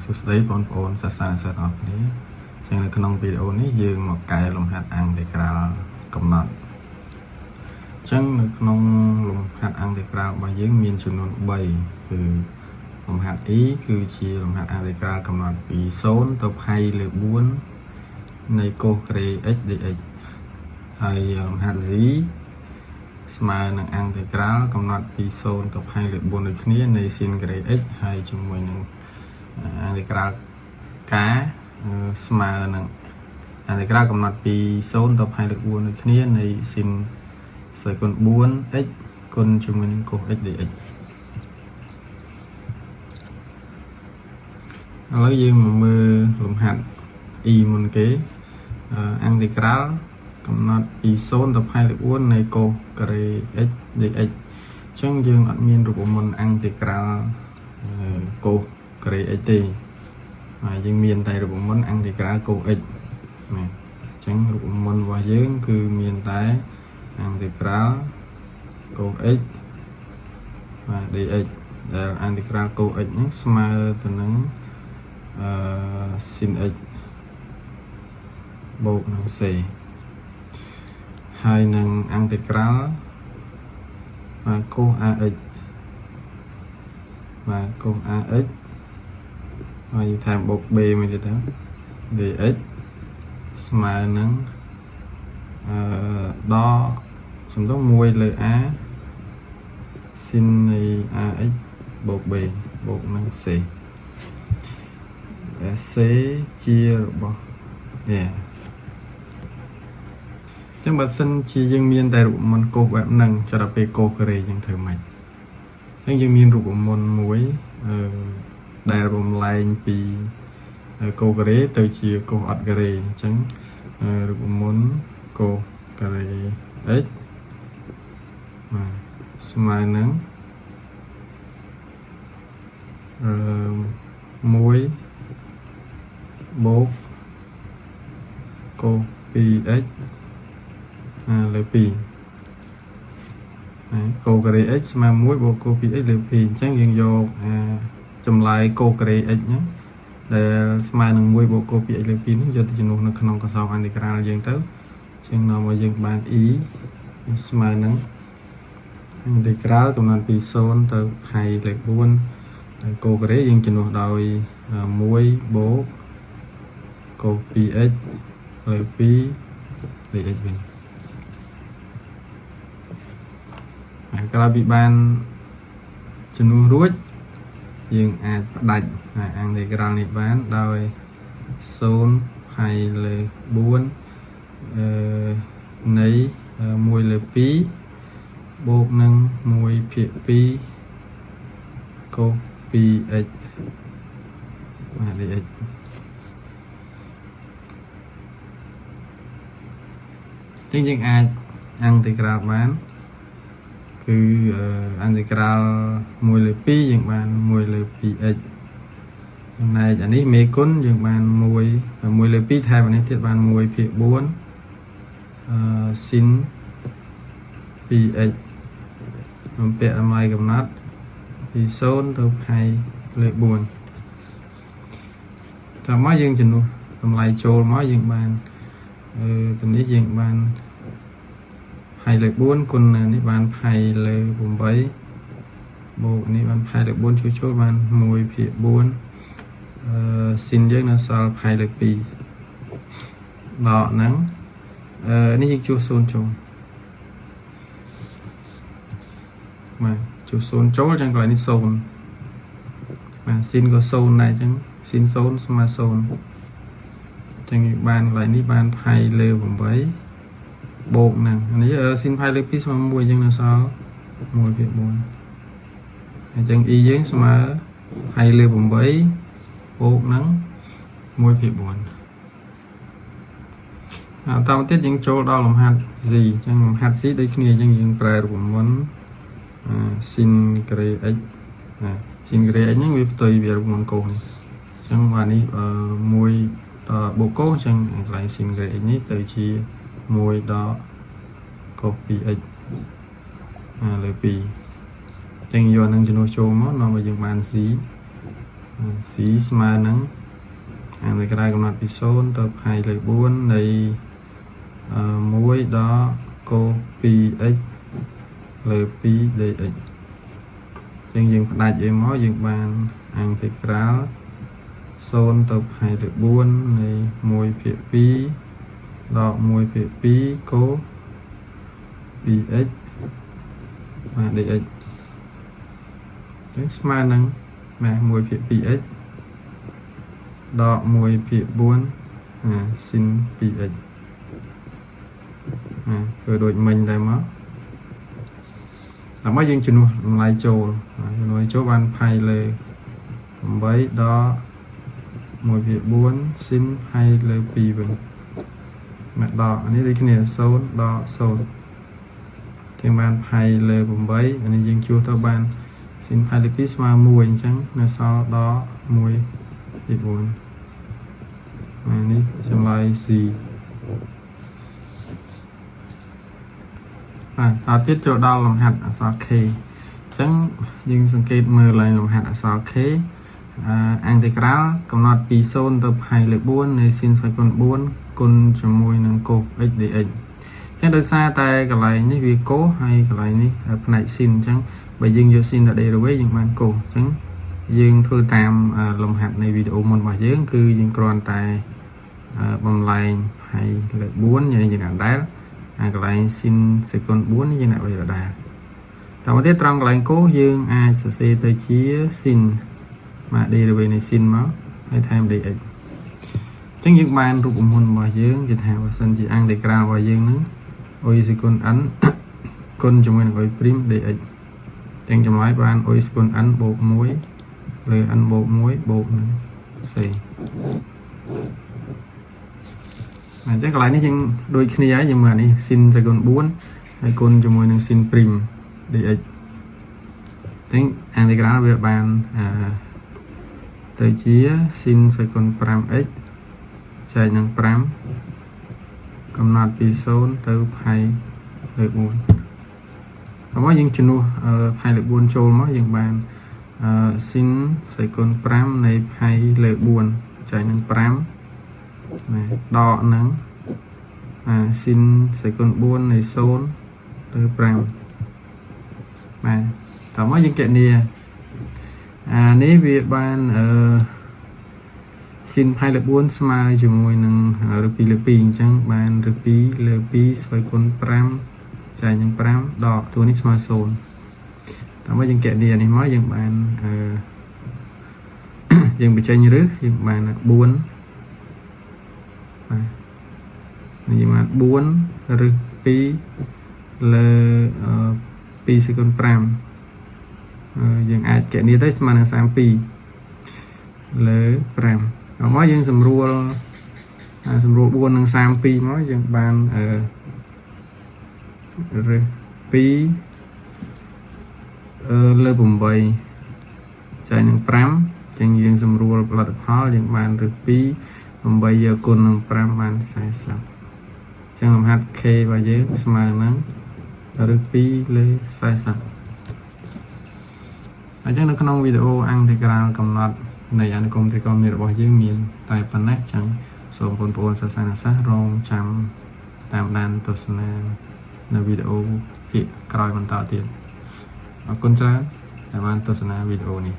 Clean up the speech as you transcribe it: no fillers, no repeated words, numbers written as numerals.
សួស្តីបងប្អូនសាសនាសិស្សទាំងអស់គ្នាចឹងនៅក្នុងវីដេអូនេះយើងមកកែលំហាត់អង្គតិក្រាលកំណត់ចឹងនៅក្នុងលំហាត់អង្គតិក្រាលរបស់យើងមានចំនួន3គឺលំហាត់ E គឺជាលំហាត់អង្គតិក្រាលកំណត់ពី0ទៅផៃលើ4នៃកូសក្រេ x dx ហើយលំហាត់ Z ស្មើនឹងអង្គតិក្រាលកំណត់ពី0ទៅផៃលើ4ដូចគ្នានៃស៊ីនក្រេ x ហើយជាមួយនឹងអង្គតិក្រាលkស្មើនឹងអង្គតិក្រាលកំណត់ពី0ទៅផៃលើ4ដូចគ្នានៃស៊ីនសេគុណ 4x គុណជាមួយនឹងកូស x dx ឥឡូវយើងមកមើលលំហាត់ E មុនគេអង្គតិក្រាលកំណត់ពី0ទៅផៃលើ4នៃកូសការ៉េ x dx អញ្ចឹងយើងអត់មានរូបមន្តអង្គតិក្រាលកូសការ៉េ x ទេហើយយើងមានតែរូបមន្តអង្គតិក្រាលកូស x ណាអញ្ចឹងរូបមន្តរបស់យើងគឺមានតែអង្គតិក្រាលកូស x បាទ dx ដែលអង្គតិក្រាលកូស x ហ្នឹងស្មើទៅនឹងsin x បូកនឹង c ហើយនឹងអង្គតិក្រាលកូស ax បាទកូស ax ហើយថែមបូក b មួយទៀតទៅ dx ស្មើនឹងដល់សំដៅ1លើ a sin នៃ ax បូក b បូកនឹង c c ជារបស់នេះចឹងបើសិនជាយើងមានតែរូបមន្តកូសបែបហ្នឹងចុះដល់ពេលកូសការ៉េយើងធ្វើម៉េចអញ្ចឹងយើងមានរូបមន្តមួយដែលរំលែងពីកូសការ៉េទៅជាកូសអត់ការ៉េអញ្ចឹងរូបមន្តកូសការ៉េ x ស្មើនឹង1បូកកូស 2x លើ2កូសការ៉េ x ស្មើ1បូកកូស 2x លើ2អញ្ចឹងយើងយកចម្លើយកូសការ៉េ x ហ្នឹងដែលស្មើនឹង1បូកកូស 2x លើ2ហ្នឹងយកទៅជំនួសនៅក្នុងកសោអង្គតិក្រាលយើងទៅអញ្ចឹងនាំមកយើងបាន e ស្មើនឹងអង្គតិក្រាលកំណត់ពី0ទៅផៃលើ4ហើយកូសការ៉េយើងជំនួសដោយ1បូកកូស 2x លើ2 dx វិញក្រោយពីបានជំនួសរួចយើងអាចផ្ដាច់អង្គតិក្រាលនេះបានដោយ0ផៃលើ4នៃ1លើ2បូកនឹង1ភាគ2កូស 2x បាទ dx ចឹងយើងអាចអង្គតិក្រាលបានគឺអង្គតិក្រាល1លើ2យើងបាន1លើ 2x ចំណែកអានេះមេគុណយើងបាន1លើ2ថែមអានេះទៀតបាន1ភាគ4sin 2x បំពាក់តម្លៃកំណត់ពី0ទៅផៃលើ4តោះមកយើងជំនួសតម្លៃចូលមកយើងបានទៅនេះយើងបានផៃលើ4គុណនេះបានផៃលើ8បូកនេះបានផៃលើ4ចូលបាន1ភាគ4sin យើងនៅសល់ផៃលើ2ដកហ្នឹងនេះយើងជួស0ចូលបាទជួស0ចូលចឹងកន្លែងនេះ0បាទ sin ក៏0ដែរចឹង sin 0ស្មើ0ចឹងបានកន្លែងនេះបានផៃលើ8បូកហ្នឹងនេះsin ផៃលើ2ស្មើ1ចឹងនៅសល់1ភាគ4អញ្ចឹង e យើងស្មើផៃលើ8បូកហ្នឹង1ភាគ4តទៅទៀតយើងចូលដល់លំហាត់ z អញ្ចឹងលំហាត់ z ដូចគ្នាអញ្ចឹងយើងប្រើរូបមន្តsin ការ៉េ x sin ការ៉េ x ហ្នឹងវាផ្ទុយវារូបមន្តកូសអញ្ចឹងបាទនេះ1បូកកូសអញ្ចឹងកន្លែង sin ការ៉េ x នេះទៅជា1ដល់កូស 2x លើ2អញ្ចឹងយកនឹងជំនួសចូលមកនាំឲ្យយើងបាន z C ស្មើនឹងអាងក្រៅកំណត់ពី0ទៅ2លើ4នៃ1ដល់កូ 2x លើ 2dx ចឹងយើងផ្ដាច់វាមកយើងបានអង្តិក្រាល0ទៅ2លើ4នៃ1/2ដល់1/2កូ 2x បាទ dx ចឹងស្មើនឹងបាទ 1/2x ដល់ 1/4 sin 2x គឺដូចមិញដែរមកដើម្បីយើងជំនួសតម្លៃចូលជំនួសចូលបានផៃលើ8ដល់ 1/4 sin ផៃលើ 2 វិញមកដល់នេះដូចគ្នា0ដល់0យើងបានផៃលើ8អានេះយើងជួសទៅបាន sin ផៃលើ2ស្មើ1អញ្ចឹងនៅសល់ដល់ 1/4 នេះចម្លើយ C បាទតទៀតចូលដល់លំហាត់អក្សរ K អញ្ចឹងយើងសង្កេតមើលឡើងលំហាត់អក្សរ K អង្តិក្រាលកំណត់ពី0ទៅផៃលើ4នៃ sin គុណ4គុណជាមួយនឹង cos x dx អញ្ចឹងដោយសារតែកន្លែងនេះវា cos ហើយកន្លែងនេះផ្នែក sin អញ្ចឹងបើយើងយក sin ទៅ derivative យើងបាន cos អញ្ចឹងយើងធ្វើតាមលំហាត់នៃវីដេអូមុនរបស់យើងគឺយើងគ្រាន់តែបំលែងផៃលើ4យ៉ាងនេះយើងដាក់ដែលកន្លែង sin សេគុណ4នេះយើងដាក់វាដដែលតមកទៀតត្រង់កន្លែង cos យើងអាចសរសេរទៅជា sin បាទ derivative នៃ sin មកហើយថែម dx អញ្ចឹងយើងបានរូបមន្តរបស់យើងគេថាបើសិនជាអង្តិក្រាលរបស់យើងហ្នឹង y សេគុណ n គុណជាមួយនឹង y' dx អញ្ចឹងចម្លើយបាន y សេគុណ n បូក1លើ n បូក1បូកនឹង c អញ្ចឹងកន្លែងនេះយើងដូចគ្នាហើយយើងមើលនេះ sin សេគុណ4ហើយគុណជាមួយនឹង sin' dx អញ្ចឹងអង្តិក្រាលវាបានទៅជា sin សេគុណ 5x ចែកនឹង5កំណត់ពី0ទៅផៃលើ4តោះមកយើងជំនួសផៃលើ4ចូលមកយើងបានsin សេគុណ5នៃផៃលើ4ចែកនឹង5ដកនឹងsin សេគុណ4នៃ0ទៅ5បាទតោះមកយើងគណនានេះវាបានsin ផៃលើ4ស្មើជាមួយនឹងឬ2លើ2អញ្ចឹងបានឬ2លើ2ស្វ័យគុណ5ចែកនឹង5ដកតួនេះស្មើ0តើមកយើងគណនានេះមកយើងបានយើងបញ្ចេញរឹសយើងបាន4បាទនេះយើងបាន4រឹស2លើ2សេគុណ5យើងអាចគណនាទៅស្មើនឹង32លើ5ដល់មកយើងសម្រួល4និង32មកយើងបានរើស2លើ8ចែកនឹង5ចឹងយើងសម្រួលផលិតផលយើងបានរើស2 8យកគុណនឹង5បាន40ចឹងលំហាត់ K របស់យើងស្មើនឹងរើស2លើ40អញ្ចឹងនៅក្នុងវីដេអូអង្តិក្រាលកំណត់នៃអនុគមត្រីកោណមីរបស់យើងមានតែប៉ុណ្ណេះចឹងសូមបងប្អូនសិស្សានុសិស្សរងចាំតាមដានទស្សនានៅវីដេអូភាគក្រោយបន្តទៀតអរគុណច្រើនដែលបានទស្សនាវីដេអូនេះ